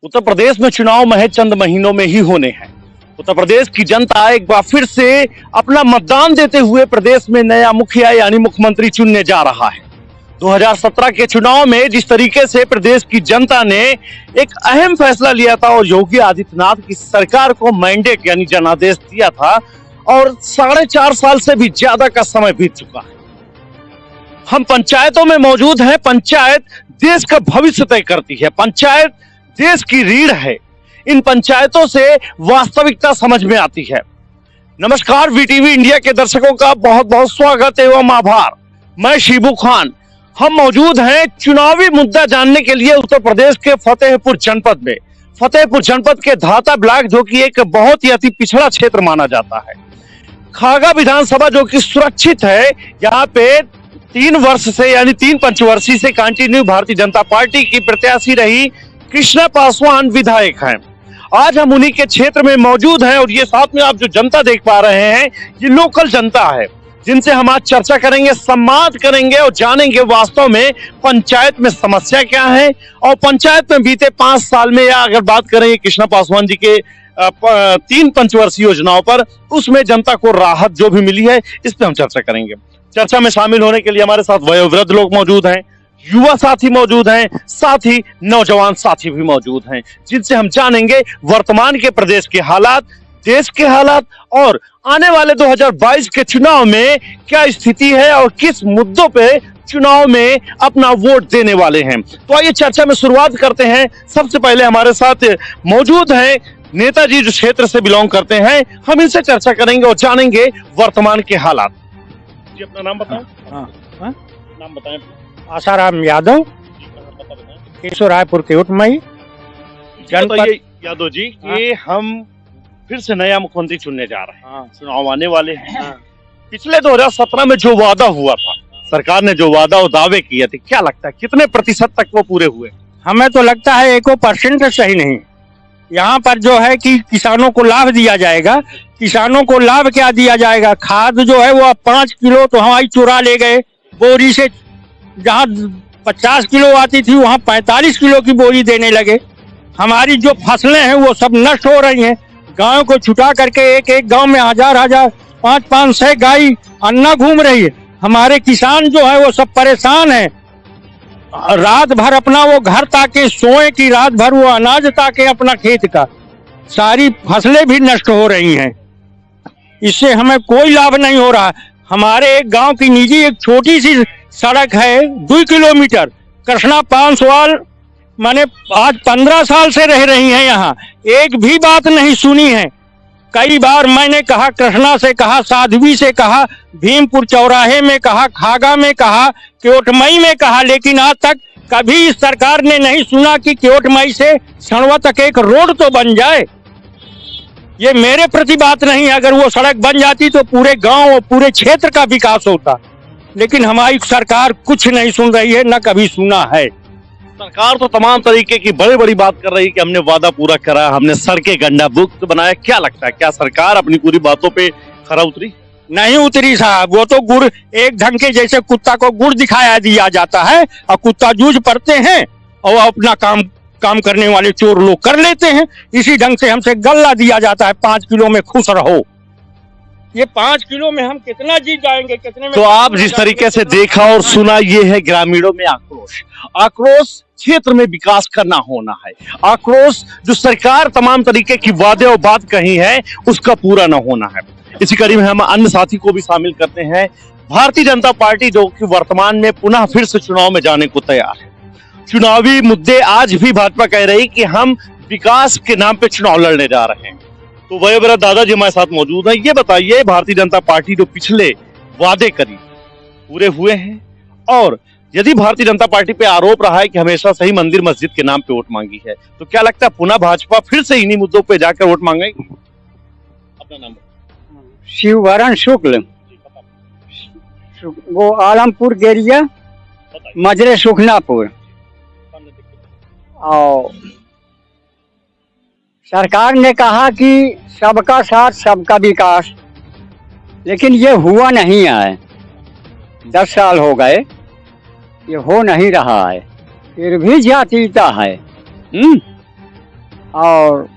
उत्तर प्रदेश में चुनाव महज चंद महीनों में ही होने हैं। उत्तर प्रदेश की जनता एक बार फिर से अपना मतदान देते हुए प्रदेश में नया मुखिया यानी मुख्यमंत्री चुनने जा रहा है। 2017 के चुनाव में जिस तरीके से प्रदेश की जनता ने एक अहम फैसला लिया था और योगी आदित्यनाथ की सरकार को मैंडेट यानी जनादेश दिया था और 4.5 साल से भी ज्यादा का समय बीत चुका है। हम पंचायतों में मौजूद हैं। पंचायत देश का भविष्य तय करती है। पंचायत देश की रीढ़ है। इन पंचायतों से वास्तविकता समझ में आती है। नमस्कार, वीटीवी इंडिया के दर्शकों का बहुत बहुत स्वागत एवं आभार। मैं शिबू खान। हम मौजूद हैं चुनावी मुद्दा जानने के लिए उत्तर प्रदेश के फतेहपुर जनपद में। फतेहपुर जनपद के धाता ब्लॉक जो कि एक बहुत ही अति पिछड़ा क्षेत्र माना जाता है। खागा विधानसभा जो कि सुरक्षित है। यहाँ पे 3 वर्ष से यानी 3 पंचवर्षीय से कंटिन्यू भारतीय जनता पार्टी की प्रत्याशी रही कृष्णा पासवान विधायक हैं। आज हम उन्हीं के क्षेत्र में मौजूद हैं और ये साथ में आप जो जनता देख पा रहे हैं ये लोकल जनता है जिनसे हम आज चर्चा करेंगे, संवाद करेंगे और जानेंगे वास्तव में पंचायत में समस्या क्या है और पंचायत में बीते 5 साल में या अगर बात करें कृष्णा पासवान जी के 3 पंचवर्षीय योजनाओं पर उसमें जनता को राहत जो भी मिली है इस पर हम चर्चा करेंगे। चर्चा में शामिल होने के लिए हमारे साथ वयोवृद्ध लोग मौजूद हैं, युवा साथी मौजूद हैं, साथ ही नौजवान साथी भी मौजूद हैं जिनसे हम जानेंगे वर्तमान के प्रदेश के हालात, देश के हालात और आने वाले 2022 के चुनाव में क्या स्थिति है और किस मुद्दों पे चुनाव में अपना वोट देने वाले हैं। तो आइए चर्चा में शुरुआत करते हैं। सबसे पहले हमारे साथ मौजूद हैं नेताजी जो क्षेत्र से बिलोंग करते हैं। हम इनसे चर्चा करेंगे और जानेंगे वर्तमान के हालात। जी, अपना नाम बताएं। नाम बताएं। आसाराम यादव, केशवरायपुर के उटमई जनपद। यादव जी, ये हम फिर से नया मुख्यमंत्री चुनने जा रहे हैं। चुनाव आने वाले हैं। पिछले 2017 में जो वादा हुआ था, सरकार ने जो वादा और दावे किए थे, क्या लगता है कितने प्रतिशत तक वो पूरे हुए? हमें तो लगता है 1% सही नहीं। यहाँ पर जो है कि किसानों को लाभ दिया जाएगा। किसानों को लाभ क्या दिया जाएगा? खाद जो है वो 5 किलो तो हमारी चुरा ले गए बोरी से। जहाँ 50 किलो आती थी वहाँ 45 किलो की बोरी देने लगे। हमारी जो फसलें हैं वो सब नष्ट हो रही हैं। गांव को छुटा करके एक गांव में 1000 500 गाय अन्ना घूम रही है। हमारे किसान जो है वो सब परेशान हैं। रात भर अपना वो घर ताके सोए की रात भर वो अनाज ताके अपना खेत का। सारी फसलें भी नष्ट हो रही हैं। इससे हमें कोई लाभ नहीं हो रहा। हमारे एक गांव की निजी एक छोटी सी सड़क है 2 किलोमीटर। कृष्णा पासवान माने आज 15 साल से रह रही हैं यहाँ, एक भी बात नहीं सुनी है। कई बार मैंने कहा, कृष्णा से कहा, साध्वी से कहा, भीमपुर चौराहे में कहा, खागा में कहा, केवटमई में कहा, लेकिन आज तक कभी इस सरकार ने नहीं सुना कि केवटमई से सणवा तक एक रोड तो बन जाए। ये मेरे प्रति बात नहीं है। अगर वो सड़क बन जाती तो पूरे गांव और पूरे क्षेत्र का विकास होता, लेकिन हमारी सरकार कुछ नहीं सुन रही है, न कभी सुना है। सरकार तो तमाम तरीके की बड़ी बड़ी बात कर रही है कि हमने वादा पूरा करा, हमने सड़कें गड्ढा मुक्त बनाया। क्या लगता है क्या सरकार अपनी पूरी बातों पे खरा उतरी? नहीं उतरी साहब। वो तो गुड़ एक ढंग के जैसे कुत्ता को गुड़ दिखाया दिया जाता है और कुत्ता जूझ पड़ते हैं और अपना काम करने वाले चोर लोग कर लेते हैं। इसी ढंग से हमसे गल्ला दिया जाता है 5 किलो में खुश रहो। ये 5 किलो में हम कितना जीत जाएंगे, कितने में? तो आप जिस तरीके से देखा और सुना, ये है ग्रामीणों में आक्रोश। आक्रोश क्षेत्र में विकास करना होना है। आक्रोश जो सरकार तमाम तरीके की वादे और बात कही है उसका पूरा न होना है। इसी कड़ी में हम अन्य साथी को भी शामिल करते हैं। भारतीय जनता पार्टी जो कि वर्तमान में पुनः फिर से चुनाव में जाने को तैयार है। चुनावी मुद्दे आज भी भाजपा कह रही कि हम विकास के नाम पे चुनाव लड़ने जा रहे हैं। तो वयोवृद्ध दादाजी हमारे साथ मौजूद हैं। ये बताइए, भारतीय जनता पार्टी जो पिछले वादे करी पूरे हुए हैं और यदि भारतीय जनता पार्टी पे आरोप रहा है कि हमेशा सही मंदिर मस्जिद के नाम पे वोट मांगी है, तो क्या लगता है पुनः भाजपा फिर से इन्हीं मुद्दों पे जाकर वोट मांगेगी? अपना नाम? शिवभरण शुक्ल, वो आलमपुर गेरिया, मजरे सुखनापुर। और सरकार ने कहा कि सबका साथ सबका विकास, लेकिन ये हुआ नहीं है। 10 साल हो गए, ये हो नहीं रहा है। फिर भी जातीयता है। और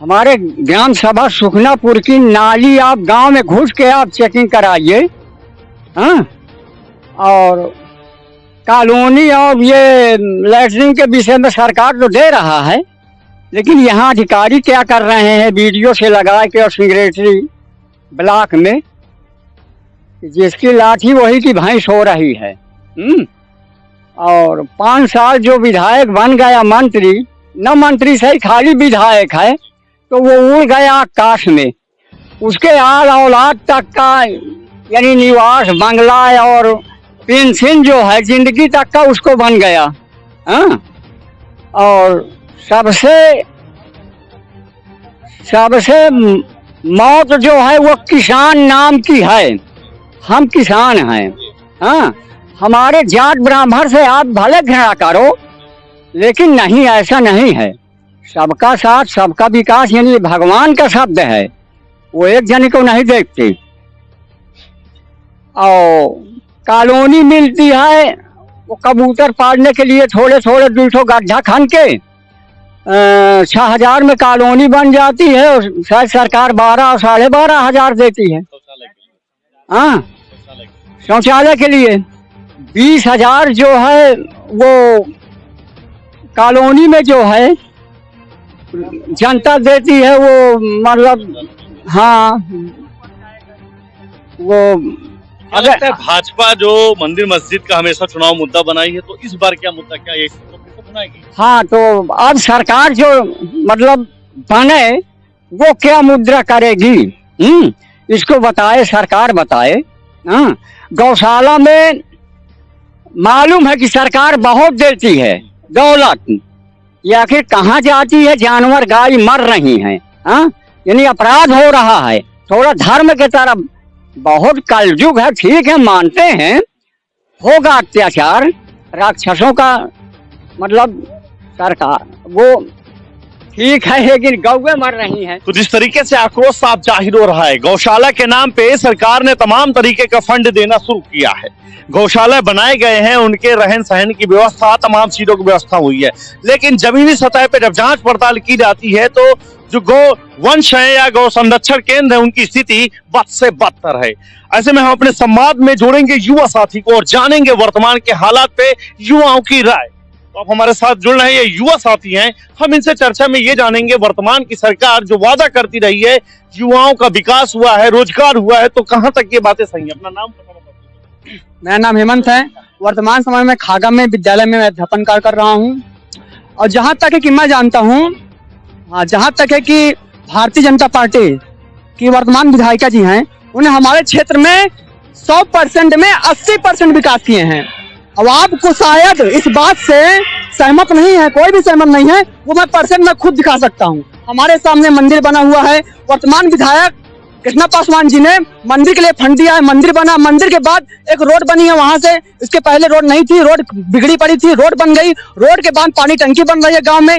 हमारे ग्राम सभा सुखनापुर की नाली आप गांव में घुस के आप चेकिंग कराइए। हाँ, और कॉलोनी और ये लैट्रिन के विषय में सरकार तो दे रहा है, लेकिन यहाँ अधिकारी क्या कर रहे हैं, वीडियो से लगा के और सेक्रेटरी ब्लॉक में जिसकी लाठी वही की भैंस हो रही है। और 5 साल जो विधायक बन गया मंत्री, न मंत्री सही खाली विधायक है, तो वो उड़ गया आकाश में। उसके आल औलाद तक का यानी निवास बंगला और पेंशन जो है जिंदगी तक का उसको बन गया। हाँ, और सबसे मौत जो है वो किसान नाम की है। हम किसान हैं। हाँ, हमारे जात ब्राह्मण से आप भले घृणा करो, लेकिन नहीं, ऐसा नहीं है। सबका साथ सबका विकास यानी भगवान का शब्द है, वो एक जन को नहीं देखते। और कॉलोनी मिलती है वो कबूतर पालने के लिए, थोड़े थोड़े 200 गड्ढा खन के 6,000 में कॉलोनी बन जाती है और शायद सरकार 12 और 12,500 देती है। हाँ, शौचालय के लिए 20,000 जो है वो कॉलोनी में जो है जनता देती है। वो मतलब हाँ, वो अगर भाजपा जो मंदिर मस्जिद का हमेशा चुनाव मुद्दा बनाई है, तो इस बार क्या मुद्दा, क्या ये बनाएगी? हाँ, तो अब सरकार जो मतलब बने वो क्या मुद्दा करेगी, इसको बताए, सरकार बताए। हाँ, गौशाला में मालूम है कि सरकार बहुत देती है दौलत, या आखिर कहाँ जाती है? जानवर गाय मर रही हैं। हाँ, यानी अपराध हो रहा है। थोड़ा धर्म के तरफ, बहुत कलयुग है, ठीक है, मानते हैं होगा अत्याचार राक्षसों का, मतलब सरकार वो ठीक है, लेकिन गौएं मर रही हैं। तो जिस तरीके से आक्रोश साफ जाहिर हो रहा है, गौशाला के नाम पे सरकार ने तमाम तरीके का फंड देना शुरू किया है। गौशाला बनाए गए हैं, उनके रहन सहन की व्यवस्था, तमाम चीजों की व्यवस्था हुई है, लेकिन जमीनी सतह पे जब जांच पड़ताल की जाती है तो जो गौ वंश है या गौ संरक्षण केंद्र है, उनकी स्थिति बद से बदतर है। ऐसे में हम अपने संवाद में जोड़ेंगे युवा साथी को और जानेंगे वर्तमान के हालात पे युवाओं की राय। तो आप हमारे साथ जुड़ रहे हैं, ये युवा साथी हैं, हम इनसे चर्चा में ये जानेंगे वर्तमान की सरकार जो वादा करती रही है, युवाओं का विकास हुआ है, रोजगार हुआ है, तो कहां तक ये बातें सही है? अपना नाम पता बताइए। मेरा नाम हेमंत है। वर्तमान समय में खागा में विद्यालय में अध्यापन कार्य कर रहा हूँ। और जहाँ तक है कि मैं जानता हूँ, हाँ, जहाँ तक है कि भारतीय जनता पार्टी की वर्तमान विधायिका जी हैं, उन्हें हमारे क्षेत्र में 100% में 80% विकास किए हैं। अब आपको शायद इस बात से सहमत नहीं है, कोई भी सहमत नहीं है, वो मैं परसेंट में खुद दिखा सकता हूँ। हमारे सामने मंदिर बना हुआ है। वर्तमान विधायक कृष्णा पासवान जी ने मंदिर के लिए फंड दिया है, मंदिर बना, मंदिर के बाद एक रोड बनी है वहां से। इसके पहले रोड नहीं थी, रोड बिगड़ी पड़ी थी, रोड बन गई। रोड के बाद पानी टंकी बन रही है गांव में।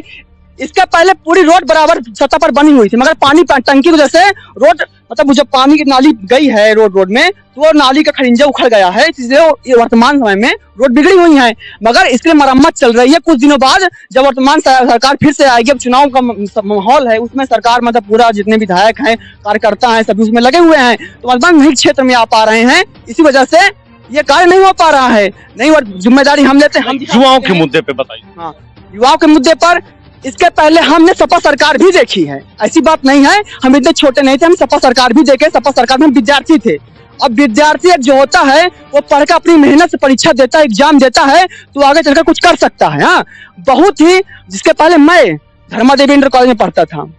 इसके पहले पूरी रोड बराबर सतह पर बनी हुई थी, मगर पानी टंकी की वजह से रोड, मतलब जब पानी की नाली गई है रोड में, तो वो नाली का खरिंजा उखड़ गया है, इसलिए वर्तमान समय में रोड बिगड़ी हुई है। मगर इसके मरम्मत चल रही है। कुछ दिनों बाद जब वर्तमान सरकार फिर से आएगी, अब चुनाव का माहौल है, उसमें सरकार मतलब पूरा जितने विधायक हैं, कार्यकर्ता हैं, सभी उसमें लगे हुए हैं, तो वर्तमान नहीं क्षेत्र में आ पा रहे हैं। इसी वजह से ये कार्य नहीं हो पा रहा है। नहीं, जिम्मेदारी हम लेते हैं। हम युवाओं के मुद्दे पे बताइए। हाँ, युवाओं के मुद्दे पर इसके पहले हमने सपा सरकार भी देखी है, ऐसी बात नहीं है। हम इतने छोटे नहीं थे, हम सपा सरकार भी देखे। सपा सरकार में हम विद्यार्थी थे। अब विद्यार्थी एक जो होता है वो पढ़कर अपनी मेहनत से परीक्षा देता है, एग्जाम देता है, तो आगे चलकर कुछ कर सकता है। हाँ, बहुत ही, जिसके पहले मैं धर्मा देवी इंटर कॉलेज में पढ़ता था,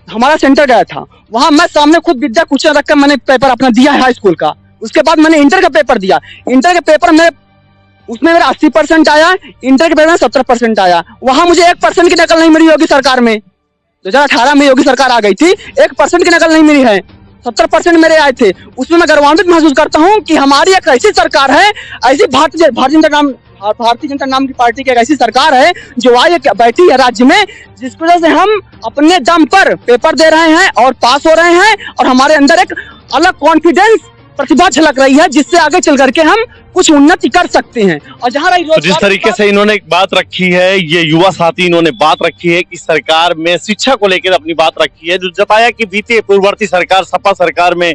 हमारा सेंटर गया था, वहां मैं सामने खुद विद्या कुछ रखकर मैंने पेपर अपना दिया है हाई स्कूल का। उसके बाद मैंने इंटर का पेपर दिया। इंटर के पेपर में उसमें मेरा 80% आया, इंटर के पेपर में 70% आया। वहां मुझे 1% की नकल नहीं मिली योगी सरकार में। 2018 में योगी सरकार आ गई थी, 1% की नकल नहीं मिली है, 70% मेरे आए थे। उसमें मैं गर्वान्वित महसूस करता हूं कि हमारी एक ऐसी सरकार है, ऐसी भारतीय जनता नाम की पार्टी की एक ऐसी सरकार है जो आई बैठी है राज्य में, जिसकी वजह से हम अपने दम पर पेपर दे रहे हैं और पास हो रहे हैं, और हमारे अंदर एक अलग कॉन्फिडेंस प्रतिभा झलक रही है, जिससे आगे चल करके हम कुछ उन्नति कर सकते हैं। और जहाँ रही तो जिस तरीके से इन्होंने एक बात रखी है, ये युवा साथी इन्होंने बात रखी है कि सरकार में शिक्षा को लेकर अपनी बात रखी है, जो जताया कि बीते पूर्ववर्ती सरकार सपा सरकार में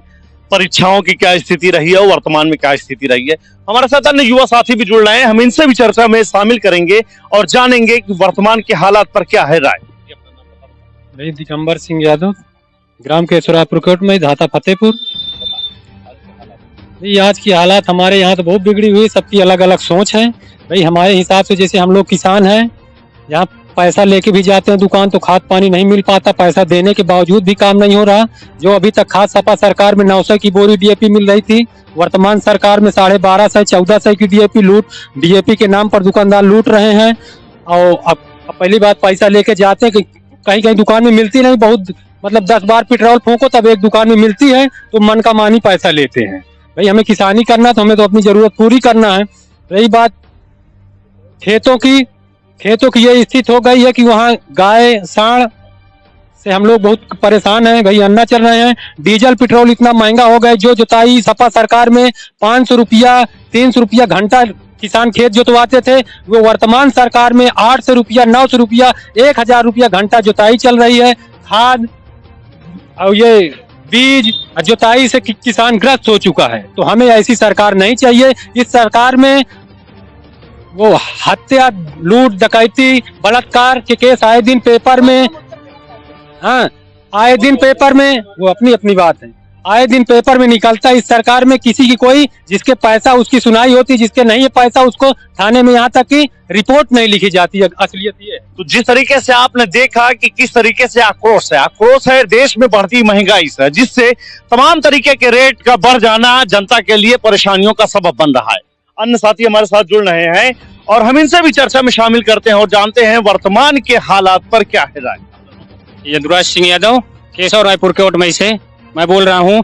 परीक्षाओं की क्या स्थिति रही है और वर्तमान में क्या स्थिति रही है। हमारे साथ अन्य युवा साथी भी जुड़ रहे हैं, हम इनसे भी चर्चा में शामिल करेंगे और जानेंगे कि वर्तमान के हालात पर क्या है राय। भाई दिगंबर सिंह यादव, ग्राम केशवरापुर कोट में, धाता फतेहपुर। भाई आज की हालात हमारे यहाँ तो बहुत बिगड़ी हुई, सबकी अलग अलग सोच है। भाई हमारे हिसाब से जैसे हम लोग किसान हैं, यहाँ पैसा लेके भी जाते हैं दुकान तो खाद पानी नहीं मिल पाता, पैसा देने के बावजूद भी काम नहीं हो रहा। जो अभी तक खाद सपा सरकार में 900 की बोरी डीएपी मिल रही थी, वर्तमान सरकार में 1250 1400 की डीएपी के नाम पर दुकानदार लूट रहे हैं। और अब पहली बात पैसा लेके जाते हैं कि कहीं कहीं दुकान में मिलती नहीं, बहुत मतलब 10 बार पेट्रोल फूंको तब एक दुकान में मिलती है, तो मन का मानी पैसा लेते हैं। भाई हमें किसानी करना तो हमें तो अपनी जरूरत पूरी करना है। रही बात खेतों की ये स्थिति हो गई है कि वहाँ गाय सांड से हम लोग बहुत परेशान हैं। भाई अन्ना चल रहे हैं, डीजल पेट्रोल इतना महंगा हो गया, जो जुताई सपा सरकार में 500 रुपया 300 रुपया घंटा किसान खेत जोतवाते थे, वो वर्तमान सरकार में 800 रुपया 900 रुपया 1000 रुपया घंटा जुताई चल रही है। खाद और ये बीज जुताई से किसान ग्रस्त हो चुका है। तो हमें ऐसी सरकार नहीं चाहिए। इस सरकार में वो हत्या, लूट, डकैती, बलात्कार के केस आए दिन पेपर में, हाँ आए दिन पेपर में, वो अपनी अपनी बात है, आए दिन पेपर में निकलता है। इस सरकार में किसी की कोई, जिसके पैसा उसकी सुनाई होती, जिसके नहीं है पैसा उसको थाने में यहाँ तक की रिपोर्ट नहीं लिखी जाती है। असलियत ये है। तो जिस तरीके से आपने देखा कि किस तरीके से आक्रोश है देश में बढ़ती महंगाई से, जिससे तमाम तरीके के रेट का बढ़ जाना जनता के लिए परेशानियों का सबब बन रहा है। अन्य साथी हमारे साथ जुड़ रहे हैं और हम इनसे भी चर्चा में शामिल करते हैं और जानते हैं वर्तमान के हालात पर क्या है राय। यदुराज सिंह यादव, केशव रायपुर कोट में से मैं बोल रहा हूँ।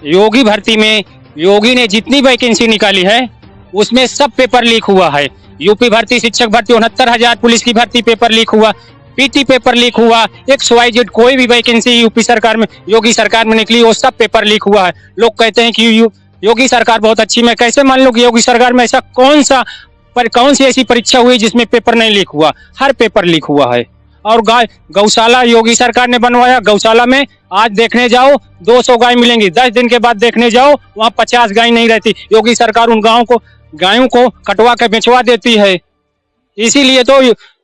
योगी भर्ती में योगी ने जितनी वैकेंसी निकाली है उसमें सब पेपर लीक हुआ है। यूपी भर्ती, शिक्षक भर्ती 69,000, पुलिस की भर्ती पेपर लीक हुआ, पीटी पेपर लीक हुआ, XYZ कोई भी वैकेंसी यूपी सरकार में, योगी सरकार में निकली, वो सब पेपर लीक हुआ है। लोग कहते हैं कि योगी सरकार बहुत अच्छी, मैं कैसे मान लूं कि योगी सरकार में ऐसा कौन सी ऐसी परीक्षा हुई जिसमें पेपर नहीं लीक हुआ? हर पेपर लीक हुआ है। और गाय गौशाला योगी सरकार ने बनवाया, गौशाला में आज देखने जाओ 200 गाय मिलेंगी, 10 दिन के बाद देखने जाओ वहाँ 50 गाय नहीं रहती। योगी सरकार उन गायों को कटवा के बेचवा देती है। इसीलिए तो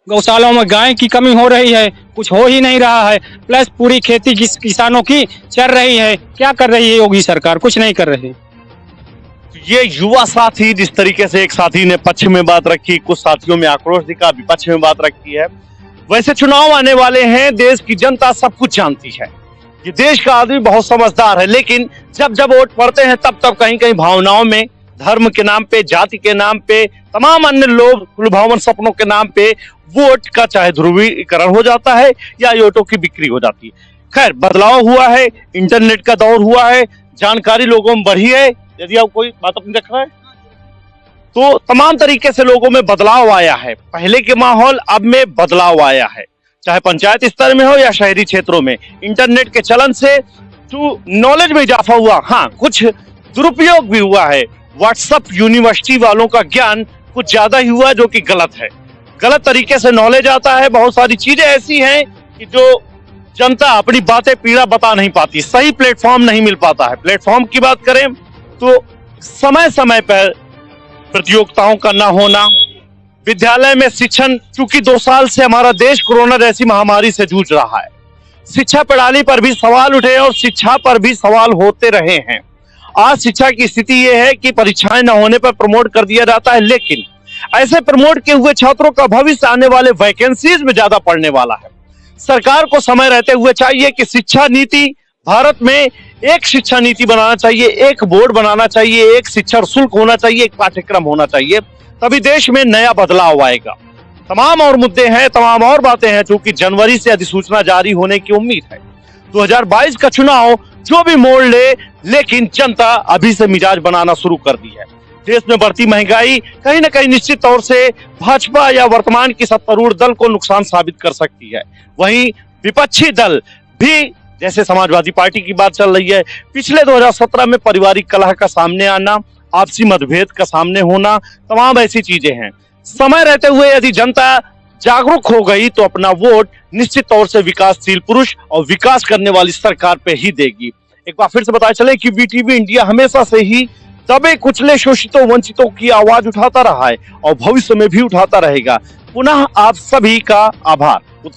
गौशालाओं में गाय की कमी हो रही है, कुछ हो ही नहीं रहा है। प्लस पूरी खेती किसानों की चल रही है। क्या कर रही है योगी सरकार? कुछ नहीं कर रही। ये युवा साथी, जिस तरीके से एक साथी ने पक्ष में बात रखी, कुछ साथियों में आक्रोश दिखा, विपक्ष में बात रखी है। वैसे चुनाव आने वाले हैं, देश की जनता सब कुछ जानती है, ये देश का आदमी बहुत समझदार है, लेकिन जब जब वोट पड़ते हैं तब तब कहीं कहीं भावनाओं में, धर्म के नाम पे, जाति के नाम पे, तमाम अन्य लोग कुलभावन सपनों के नाम पे वोट का चाहे ध्रुवीकरण हो जाता है या वोटों की बिक्री हो जाती है। खैर, बदलाव हुआ है, इंटरनेट का दौर हुआ है, जानकारी लोगों में बढ़ी है। यदि आप कोई बात अपनी रख रहा है तो तमाम तरीके से लोगों में बदलाव आया है। पहले के माहौल अब में बदलाव आया है, चाहे पंचायत स्तर में हो या शहरी क्षेत्रों में। इंटरनेट के चलन से जो नॉलेज में इजाफा हुआ, हाँ कुछ दुरुपयोग भी हुआ है। व्हाट्सएप यूनिवर्सिटी वालों का ज्ञान कुछ ज्यादा ही हुआ, जो कि गलत है। गलत तरीके से नॉलेज आता है। बहुत सारी चीजें ऐसी हैं कि जो जनता अपनी बातें पीड़ा बता नहीं पाती, सही प्लेटफॉर्म नहीं मिल पाता है। प्लेटफॉर्म की बात करें तो समय समय पर प्रतियोगिताओं का न होना, विद्यालय में शिक्षण, चूंकि 2 साल से हमारा देश कोरोना जैसी महामारी से जूझ रहा है, शिक्षा प्रणाली पर भी सवाल उठे और शिक्षा पर भी सवाल होते रहे हैं। आज शिक्षा की स्थिति यह है कि परीक्षाएं न होने पर प्रमोट कर दिया जाता है, लेकिन ऐसे प्रमोट किए हुए छात्रों का भविष्य आने वाले वैकेंसीज में ज्यादा पड़ने वाला है। सरकार को समय रहते हुए चाहिए कि शिक्षा नीति, भारत में एक शिक्षा नीति बनाना चाहिए, एक बोर्ड बनाना चाहिए, एक शिक्षा शुल्क होना चाहिए, एक पाठ्यक्रम होना चाहिए, तभी देश में नया बदलाव आएगा। तमाम और मुद्दे हैं, तमाम और बातें हैं, क्योंकि जनवरी से अधिसूचना जारी होने की उम्मीद है। 2022 का चुनाव जो भी मोड़ ले, लेकिन जनता अभी से मिजाज बनाना शुरू कर दी है। देश में बढ़ती महंगाई कहीं ना कहीं निश्चित तौर से भाजपा या वर्तमान की सत्तारूढ़ दल को नुकसान साबित कर सकती है। वहीं विपक्षी दल भी जैसे समाजवादी पार्टी की बात चल रही है, पिछले 2017 में पारिवारिक कलह का सामने आना, आपसी मतभेद का सामने होना, तमाम ऐसी चीजें हैं। समय रहते हुए यदि जनता जागरूक हो गई तो अपना वोट निश्चित तौर से विकासशील पुरुष और विकास करने वाली सरकार पे ही देगी। एक बार फिर से बताया चले कि वीटीवी इंडिया हमेशा से ही दबे कुचले शोषितों वंचितों की आवाज उठाता रहा है और भविष्य में भी उठाता रहेगा। पुनः आप सभी का आभार।